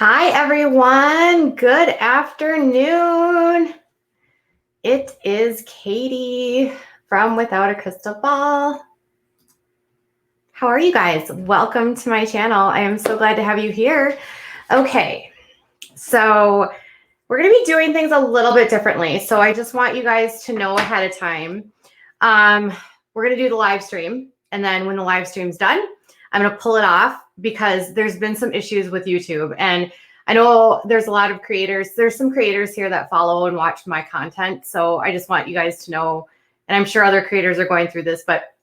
Hi, everyone. Good afternoon. It is Katie from Without a Crystal Ball. How are you guys? Welcome to my channel. I am so glad to have you here. Okay, so we're going to be doing things a little bit differently. So I just want you guys to know ahead of time. We're going to do the live stream. And then when the live stream's done, I'm going to pull it off because there's been some issues with YouTube. And I know there's a lot of creators. There's some creators here that follow and watch my content. So I just want you guys to know, and I'm sure other creators are going through this, but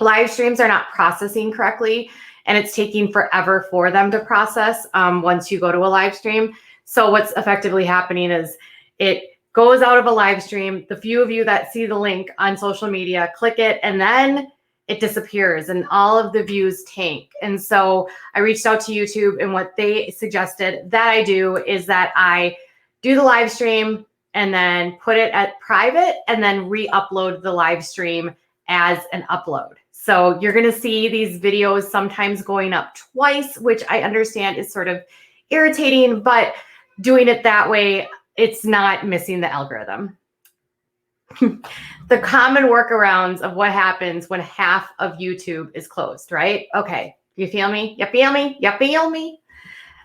live streams are not processing correctly. And it's taking forever for them to process once you go to a live stream. So what's effectively happening is it goes out of a live stream. The few of you that see the link on social media, click it, and then it disappears and all of the views tank. And so I reached out to YouTube, and what they suggested that I do is that I do the live stream and then put it at private and then re-upload the live stream as an upload. So you're going to see these videos sometimes going up twice, which I understand is sort of irritating, but doing it that way, it's not missing the algorithm. The common workarounds of what happens when half of YouTube is closed, right? Okay, you feel me? You feel me? You feel me?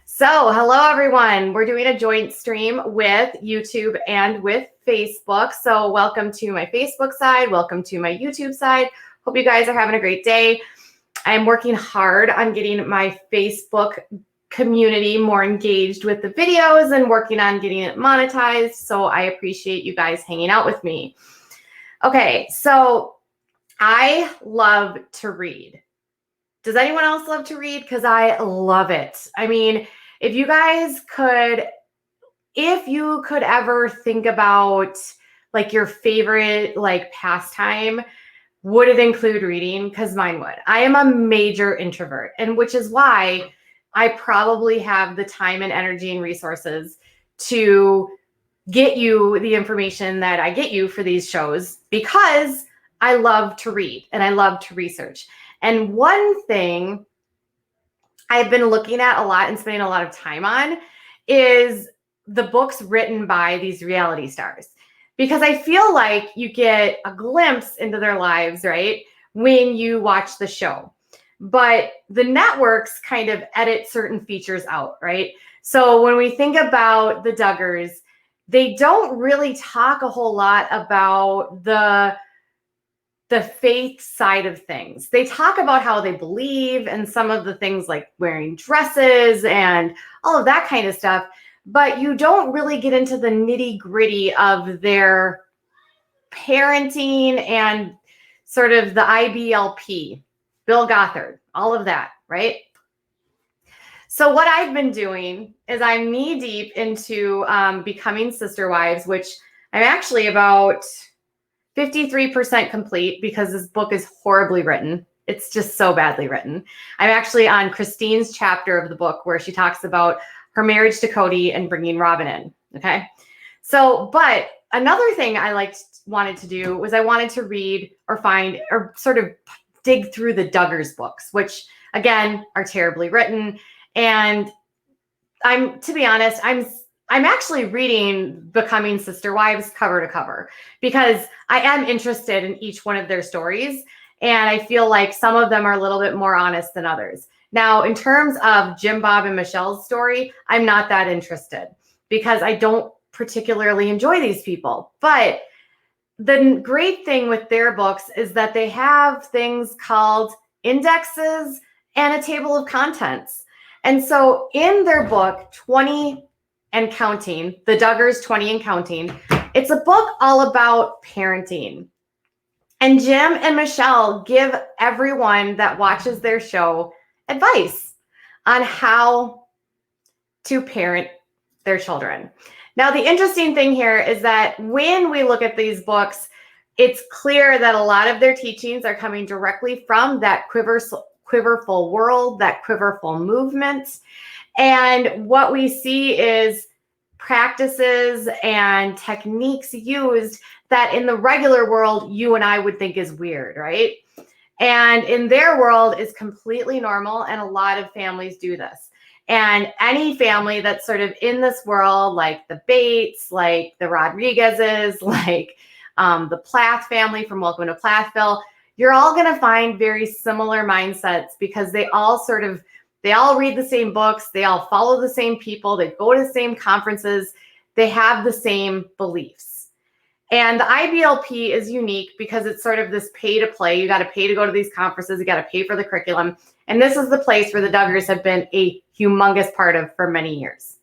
So hello, everyone. We're doing a joint stream with YouTube and with Facebook. So welcome to my Facebook side. Welcome to my YouTube side. Hope you guys are having a great day. I'm working hard on getting my Facebook community more engaged with the videos and working on getting it monetized. So I appreciate you guys hanging out with me. Okay, so I love to read. Does anyone else love to read? Because I love it. I mean, if you could ever think about like your favorite like pastime, would it include reading? Because mine would. I am a major introvert, and which is why I probably have the time and energy and resources to get you the information that I get you for these shows, because I love to read and I love to research. And one thing I've been looking at a lot and spending a lot of time on is the books written by these reality stars, because I feel like you get a glimpse into their lives, right, when you watch the show. But the networks kind of edit certain features out, right? So when we think about the Duggars, they don't really talk a whole lot about the faith side of things. They talk about how they believe and some of the things like wearing dresses and all of that kind of stuff, but you don't really get into the nitty-gritty of their parenting and sort of the IBLP. Bill Gothard, all of that, right? So what I've been doing is I'm knee deep into Becoming Sister Wives, which I'm actually about 53% complete because this book is horribly written. It's just so badly written. I'm actually on Christine's chapter of the book where she talks about her marriage to Cody and bringing Robin in, okay? So, but another thing I wanted to do was I wanted to read or find or sort of dig through the Duggars books, which again are terribly written. And to be honest, I'm actually reading Becoming Sister Wives cover to cover because I am interested in each one of their stories. And I feel like some of them are a little bit more honest than others. Now, in terms of Jim, Bob, and Michelle's story, I'm not that interested because I don't particularly enjoy these people. But the great thing with their books is that they have things called indexes and a table of contents. And so in their book, 20 and Counting, the Duggars 20 and Counting, it's a book all about parenting. And Jim and Michelle give everyone that watches their show advice on how to parent their children. Now, the interesting thing here is that when we look at these books, it's clear that a lot of their teachings are coming directly from that quiverful world, that quiverful movement. And what we see is practices and techniques used that in the regular world, you and I would think is weird, right? And in their world is completely normal, and a lot of families do this. And any family that's sort of in this world, like the Bates, like the Rodriguezes, like the Plath family from Welcome to Plathville, you're all going to find very similar mindsets because they all read the same books. They all follow the same people. They go to the same conferences. They have the same beliefs. And the IBLP is unique because it's sort of this pay to play. You got to pay to go to these conferences. You got to pay for the curriculum. And this is the place where the Duggars have been a humongous part of for many years.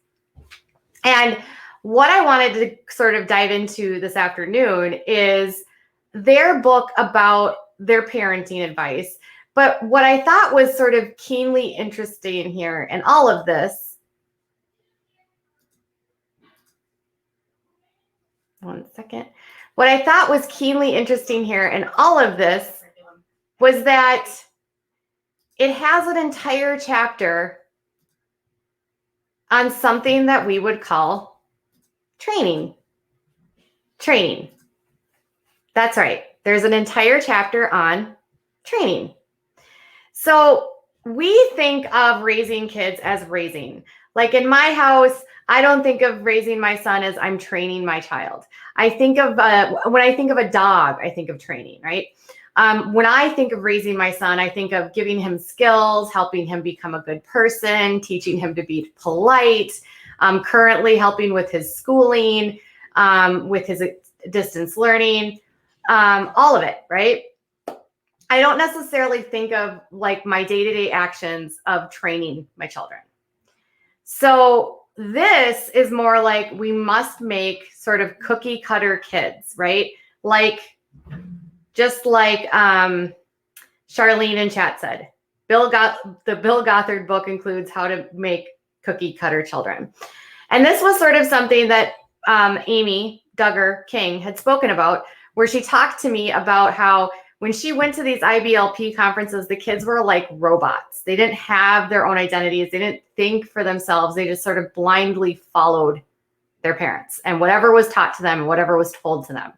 And what I wanted to sort of dive into this afternoon is their book about their parenting advice. But what I thought was sort of keenly interesting here in all of this, one second. What I thought was keenly interesting here in all of this was that it has an entire chapter on something that we would call training. Training. That's right. There's an entire chapter on training. So we think of raising kids as raising. Like in my house, I don't think of raising my son as I'm training my child. I think of, when I think of a dog, I think of training, right? When I think of raising my son, I think of giving him skills, helping him become a good person, teaching him to be polite, currently helping with his schooling, with his distance learning, all of it, right? I don't necessarily think of like my day-to-day actions of training my children. So this is more like we must make sort of cookie cutter kids, right? Like, just like Charlene in chat said, the Bill Gothard book includes how to make cookie cutter children. And this was sort of something that Amy Duggar King had spoken about, where she talked to me about how when she went to these IBLP conferences, the kids were like robots. They didn't have their own identities. They didn't think for themselves. They just sort of blindly followed their parents and whatever was taught to them and whatever was told to them.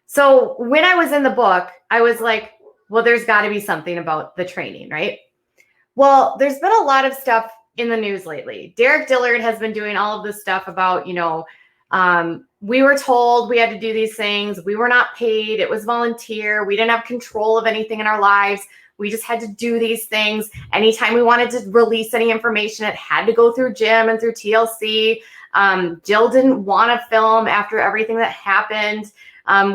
So when I was in the book, I was like, well, there's got to be something about the training, right? Well, there's been a lot of stuff in the news lately. Derek Dillard has been doing all of this stuff about, we were told we had to do these things. We were not paid. It was volunteer. We didn't have control of anything in our lives. We just had to do these things. Anytime we wanted to release any information, it had to go through Jim and through TLC. Jill didn't want to film after everything that happened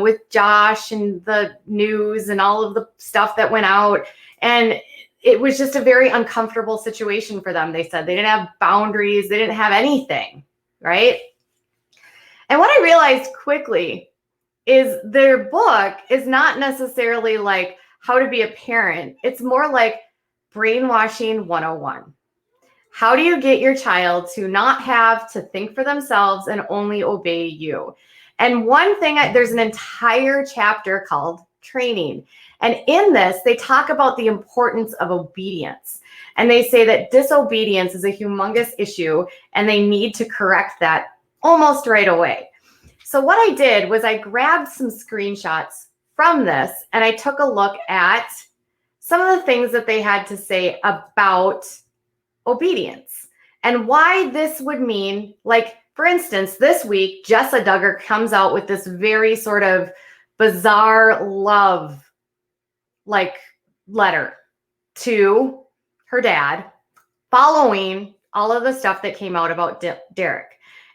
with Josh and the news and all of the stuff that went out. And it was just a very uncomfortable situation for them. They said they didn't have boundaries. They didn't have anything, right? And what I realized quickly is their book is not necessarily like how to be a parent. It's more like brainwashing 101. How do you get your child to not have to think for themselves and only obey you? And one thing, there's an entire chapter called training. And in this, they talk about the importance of obedience. And they say that disobedience is a humongous issue and they need to correct that almost right away. So what I did was I grabbed some screenshots from this and I took a look at some of the things that they had to say about obedience and why this would mean, like, for instance, this week, Jessa Duggar comes out with this very sort of bizarre love letter to her dad following all of the stuff that came out about Derek.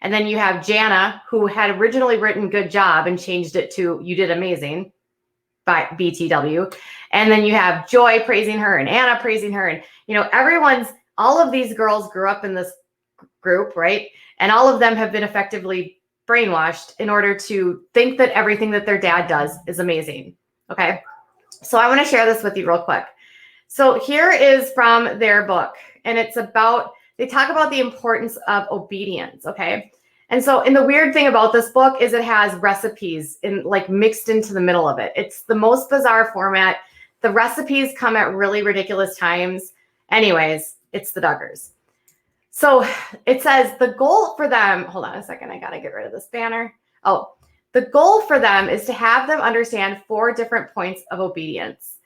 And then you have Jana, who had originally written good job and changed it to you did amazing by BTW. And then you have Joy praising her and Anna praising her. And, all of these girls grew up in this group, right? And all of them have been effectively brainwashed in order to think that everything that their dad does is amazing. Okay. So I want to share this with you real quick. So here is from their book, and it's about, they talk about the importance of obedience. Okay. And so, and the weird thing about this book is it has recipes mixed into the middle of it. It's the most bizarre format. The recipes come at really ridiculous times. Anyways, it's the Duggars. So it says the goal for them, hold on a second, I got to get rid of this banner. The goal for them is to have them understand 4 different points of obedience.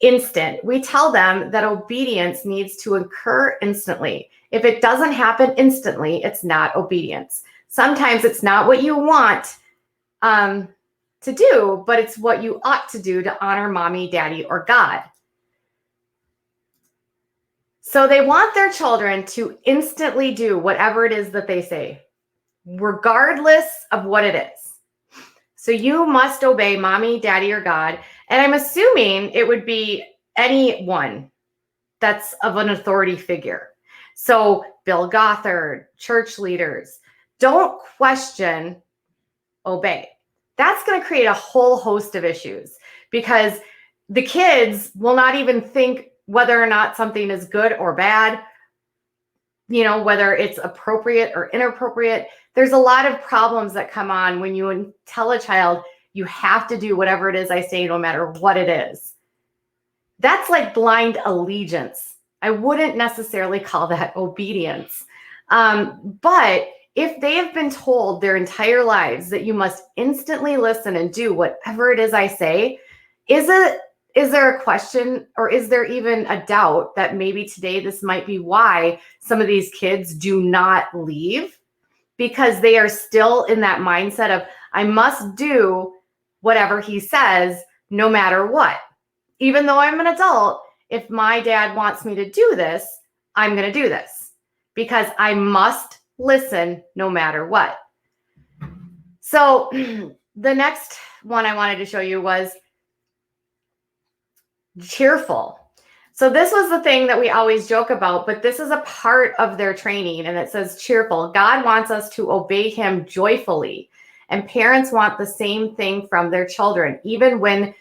instant. We tell them that obedience needs to occur instantly. If it doesn't happen instantly, it's not obedience. Sometimes it's not what you want to do, but it's what you ought to do to honor mommy, daddy, or God. So they want their children to instantly do whatever it is that they say, regardless of what it is. So you must obey mommy, daddy, or God. And I'm assuming it would be anyone that's of an authority figure. So Bill Gothard, church leaders, don't question, obey. That's going to create a whole host of issues because the kids will not even think whether or not something is good or bad, whether it's appropriate or inappropriate. There's a lot of problems that come on when you tell a child you have to do whatever it is I say, no matter what it is. That's like blind allegiance. I wouldn't necessarily call that obedience. But if they have been told their entire lives that you must instantly listen and do whatever it is I say, is there a question, or is there even a doubt that maybe today this might be why some of these kids do not leave? Because they are still in that mindset of, I must do whatever he says, no matter what. Even though I'm an adult, if my dad wants me to do this, I'm going to do this because I must listen no matter what. So the next one I wanted to show you was cheerful. So this was the thing that we always joke about, but this is a part of their training, and it says cheerful. God wants us to obey him joyfully, and parents want the same thing from their children, even when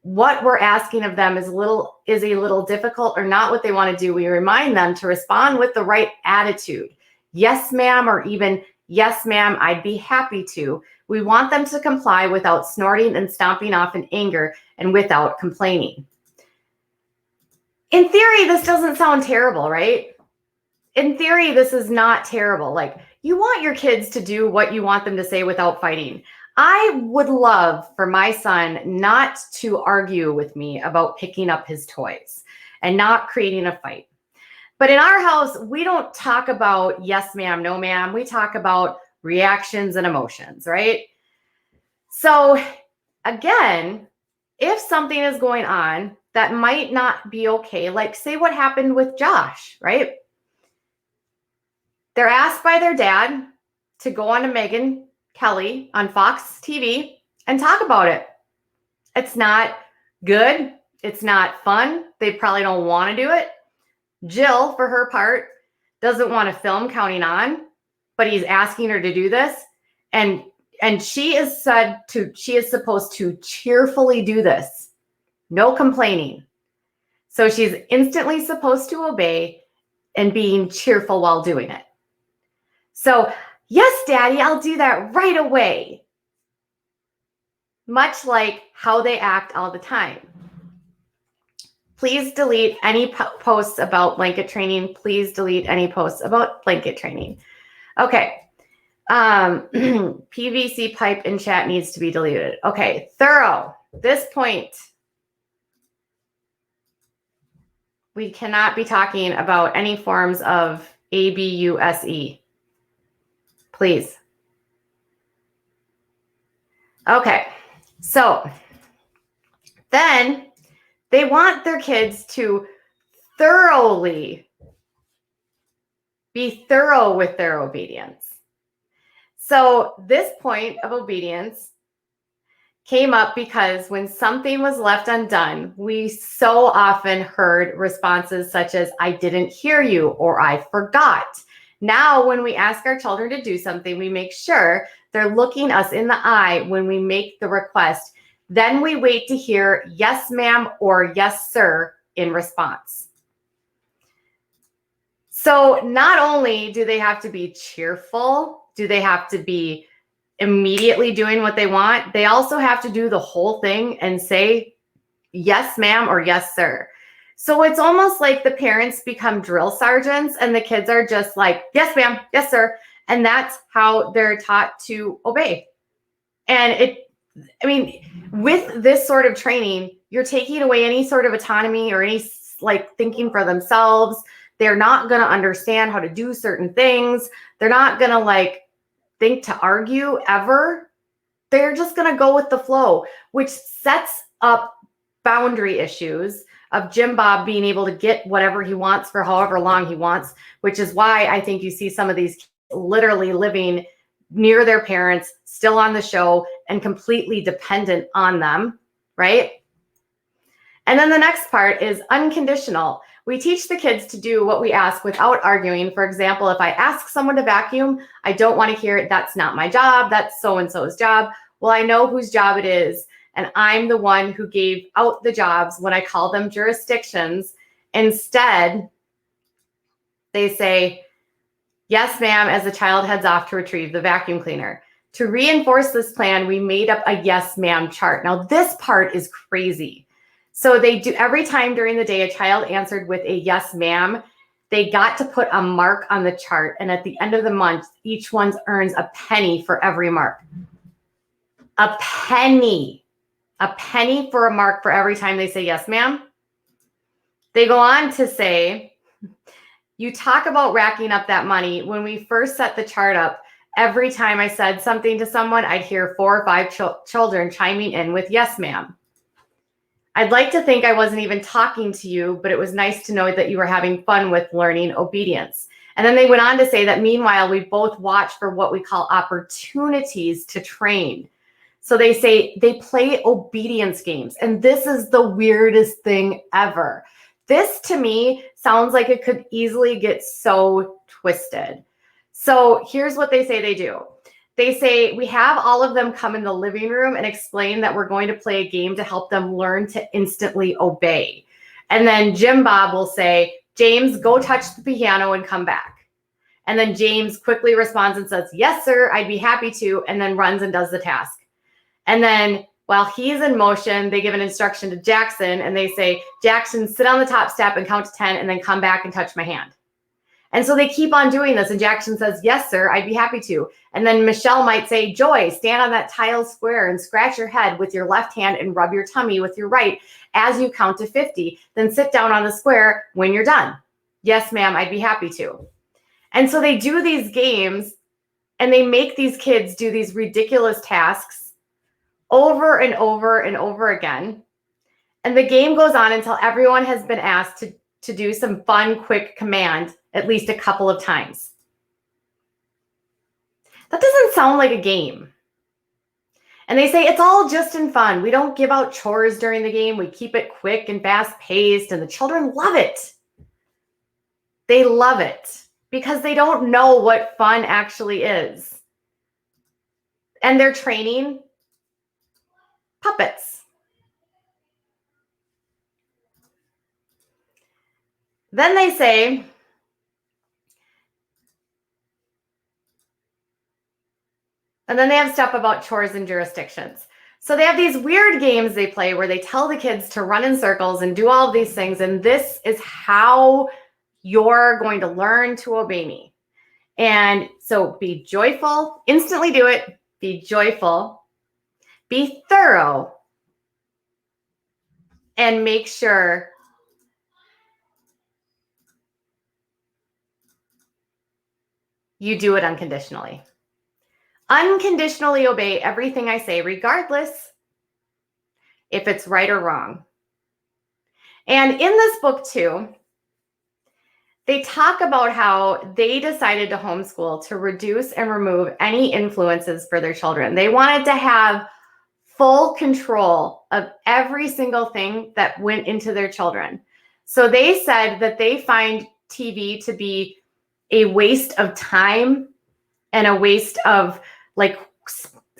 what we're asking of them is a little difficult or not what they want to do. We remind them to respond with the right attitude. Yes, ma'am, or even yes, ma'am, I'd be happy to. We want them to comply without snorting and stomping off in anger and without complaining. In theory, this doesn't sound terrible, right? In theory, this is not terrible. Like, you want your kids to do what you want them to say without fighting. I would love for my son not to argue with me about picking up his toys and not creating a fight. But in our house, we don't talk about yes, ma'am, no, ma'am. We talk about reactions and emotions, right? So again, if something is going on that might not be okay, like say what happened with Josh, right? They're asked by their dad to go on to Megyn Kelly on Fox TV and talk about it. It's not good. It's not fun. They probably don't want to do it. Jill, for her part, doesn't want to film Counting On, but he's asking her to do this. And she is supposed to cheerfully do this. No complaining. So she's instantly supposed to obey and being cheerful while doing it. So, yes, Daddy, I'll do that right away. Much like how they act all the time. Please delete any posts about blanket training. Please delete any posts about blanket training. Okay. PVC pipe in chat needs to be deleted. Okay. Thorough. This point, we cannot be talking about any forms of abuse. Please. Okay. So then they want their kids to be thorough with their obedience. So this point of obedience came up because when something was left undone, we so often heard responses such as, I didn't hear you, or I forgot. Now, when we ask our children to do something, we make sure they're looking us in the eye when we make the request. Then we wait to hear yes, ma'am, or yes, sir, in response. So not only do they have to be cheerful, do they have to be immediately doing what they want, they also have to do the whole thing and say yes, ma'am, or yes, sir. So it's almost like the parents become drill sergeants and the kids are just like, yes, ma'am, yes, sir. And that's how they're taught to obey. And with this sort of training, you're taking away any sort of autonomy or any like thinking for themselves. They're not going to understand how to do certain things. They're not going to like think to argue ever. They're just going to go with the flow, which sets up boundary issues of Jim Bob being able to get whatever he wants for however long he wants, which is why I think you see some of these kids literally living near their parents, still on the show and completely dependent on them, right? And then the next part is unconditional. We teach the kids to do what we ask without arguing. For example, if I ask someone to vacuum, I don't want to hear it. That's not my job. That's so-and-so's job. Well, I know whose job it is. And I'm the one who gave out the jobs when I call them jurisdictions. Instead, they say, yes, ma'am, as the child heads off to retrieve the vacuum cleaner. To reinforce this plan, we made up a yes, ma'am chart. Now, this part is crazy. So they do every time during the day a child answered with a yes, ma'am, they got to put a mark on the chart. And at the end of the month, each one earns a penny for every mark. A penny for a mark for every time they say yes, ma'am. They go on to say, you talk about racking up that money. When we first set the chart up, every time I said something to someone, I'd hear 4 or 5 children chiming in with yes, ma'am. I'd like to think I wasn't even talking to you, but it was nice to know that you were having fun with learning obedience. And then they went on to say that meanwhile, we both watch for what we call opportunities to train. So they say they play obedience games. And this is the weirdest thing ever. This to me sounds like it could easily get so twisted. So here's what they say they do. They say we have all of them come in the living room and explain that we're going to play a game to help them learn to instantly obey. And then Jim Bob will say, James, go touch the piano and come back. And then James quickly responds and says, yes, sir, I'd be happy to, and then runs and does the task. And then while he's in motion, they give an instruction to Jackson and they say, Jackson, sit on the top step and count to 10 and then come back and touch my hand. And so they keep on doing this. And Jackson says, yes, sir, I'd be happy to. And then Michelle might say, Joy, stand on that tile square and scratch your head with your left hand and rub your tummy with your right as you count to 50. Then sit down on the square when you're done. Yes, ma'am, I'd be happy to. And so they do these games and they make these kids do these ridiculous tasks over and over and over again. And the game goes on until everyone has been asked to do some fun, quick command at least a couple of times. That doesn't sound like a game. And they say it's all just in fun. We don't give out chores during the game. We keep it quick and fast-paced, and the children love it. They love it because they don't know what fun actually is. And they're training puppets. Then they say, and then they have stuff about chores and jurisdictions. So they have these weird games they play where they tell the kids to run in circles and do all of these things. And this is how you're going to learn to obey me. And so be joyful, instantly do it, be joyful, be thorough, and make sure you do it unconditionally. Unconditionally obey everything I say, regardless if it's right or wrong. And in this book too, they talk about how they decided to homeschool to reduce and remove any influences for their children. They wanted to have full control of every single thing that went into their children. So they said that they find TV to be a waste of time and a waste of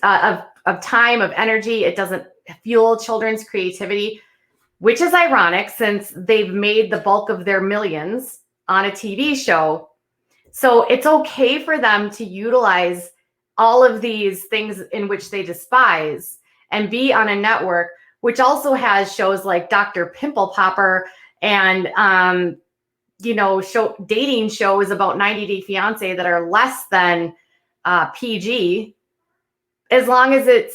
of time, of energy. It doesn't fuel children's creativity, which is ironic since they've made the bulk of their millions on a TV show. So it's okay for them to utilize all of these things in which they despise and be on a network, which also has shows like Dr. Pimple Popper and, dating shows about 90 Day Fiance that are less than PG, as long as it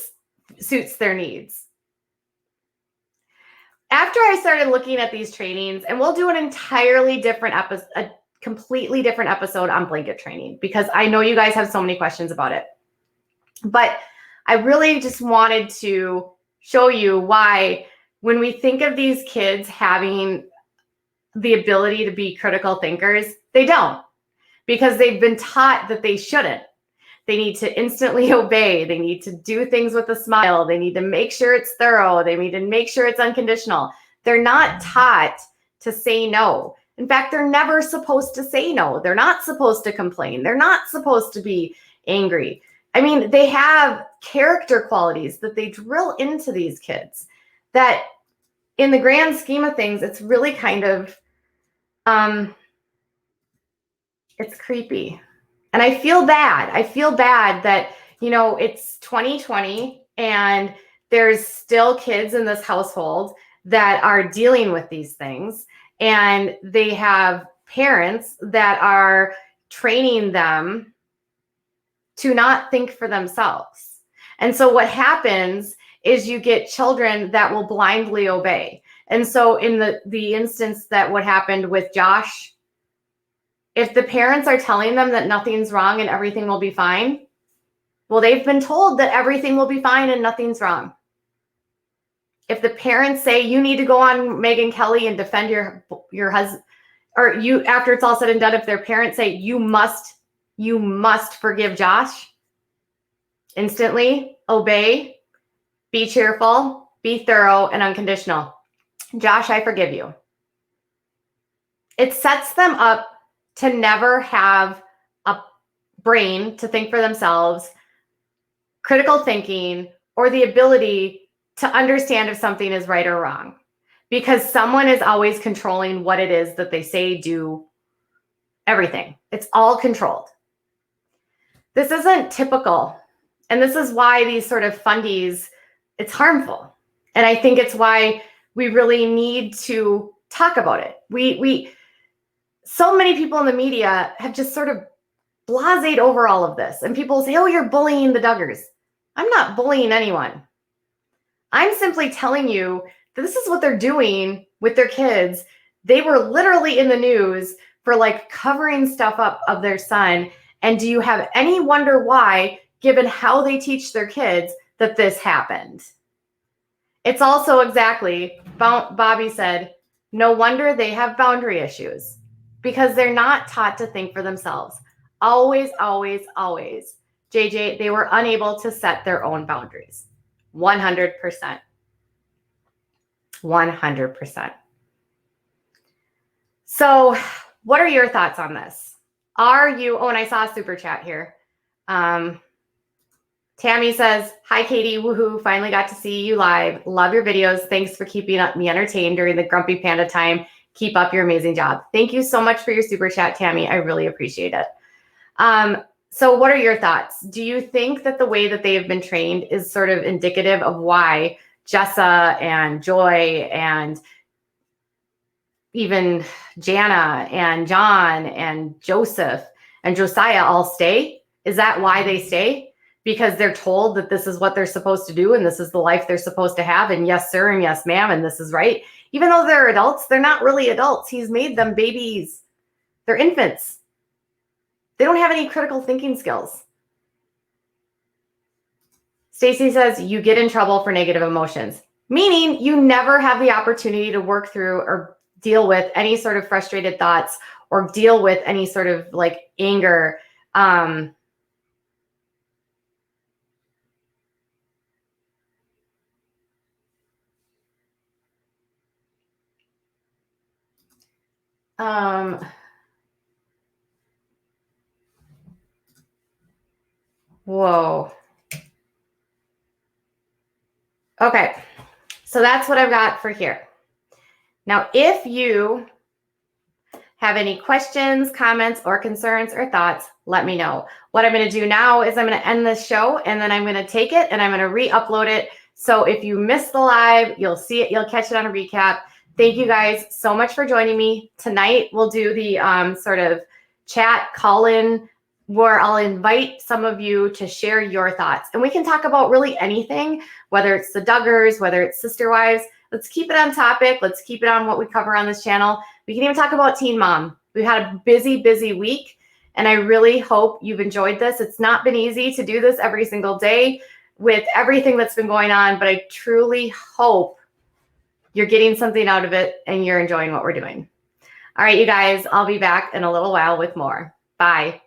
suits their needs. after I started looking at these trainings, and we'll do an entirely different episode, a completely different episode on blanket training, because I know you guys have so many questions about it. But I really just wanted to show you why, when we think of these kids having the ability to be critical thinkers, they don't, because they've been taught that they shouldn't. They need to instantly obey. They need to do things with a smile. They need to make sure it's thorough. They need to make sure it's unconditional. They're not taught to say no. In fact, they're never supposed to say no. They're not supposed to complain. They're not supposed to be angry. I mean, they have character qualities that they drill into these kids that, in the grand scheme of things, it's really kind of, it's creepy. And I feel bad. I feel bad that, it's 2020 and there's still kids in this household that are dealing with these things. And they have parents that are training them to not think for themselves. And so what happens is you get children that will blindly obey. And so in the instance that what happened with Josh, if the parents are telling them that nothing's wrong and everything will be fine, well, they've been told that everything will be fine and nothing's wrong. If the parents say you need to go on Megyn Kelly and defend your husband, or you, after it's all said and done, if their parents say you must forgive Josh, instantly obey, be cheerful, be thorough and unconditional. Josh, I forgive you. It sets them up to never have a brain to think for themselves, critical thinking, or the ability to understand if something is right or wrong, because someone is always controlling what it is that they say, do, everything. It's all controlled. This isn't typical. And this is why these sort of fundies, it's harmful. And I think it's why we really need to talk about it. So many people in the media have just sort of blased over all of this. And people say, oh, you're bullying the Duggars. I'm not bullying anyone. I'm simply telling you that this is what they're doing with their kids. They were literally in the news for covering stuff up of their son. And do you have any wonder why, given how they teach their kids, that this happened? It's also exactly, Bobby said, no wonder they have boundary issues, because they're not taught to think for themselves. Always, always, always. JJ, they were unable to set their own boundaries. 100%. 100%. So what are your thoughts on this? And I saw a super chat here. Tammy says, hi, Katie, woohoo, finally got to see you live. Love your videos. Thanks for keeping me entertained during the Grumpy Panda time. Keep up your amazing job. Thank you so much for your super chat, Tammy. I really appreciate it. So what are your thoughts? Do you think that the way that they have been trained is sort of indicative of why Jessa and Joy and even Jana and John and Joseph and Josiah all stay? Is that why they stay? Because they're told that this is what they're supposed to do and this is the life they're supposed to have, and yes, sir, and yes, ma'am, and this is right. Even though they're adults, they're not really adults. He's made them babies. They're infants. They don't have any critical thinking skills. Stacy says, you get in trouble for negative emotions, meaning you never have the opportunity to work through or deal with any sort of frustrated thoughts or deal with any sort of anger. Whoa. Okay. So that's what I've got for here. Now, if you have any questions, comments, or concerns or thoughts, let me know. What I'm going to do now is I'm going to end this show, and then I'm going to take it and I'm going to re-upload it. So if you missed the live, you'll see it. You'll catch it on a recap. Thank you guys so much for joining me. Tonight, we'll do the sort of chat call-in where I'll invite some of you to share your thoughts. And we can talk about really anything, whether it's the Duggars, whether it's Sister Wives. Let's keep it on topic. Let's keep it on what we cover on this channel. We can even talk about Teen Mom. We've had a busy, busy week, and I really hope you've enjoyed this. It's not been easy to do this every single day with everything that's been going on, but I truly hope you're getting something out of it and you're enjoying what we're doing. All right, you guys, I'll be back in a little while with more. Bye.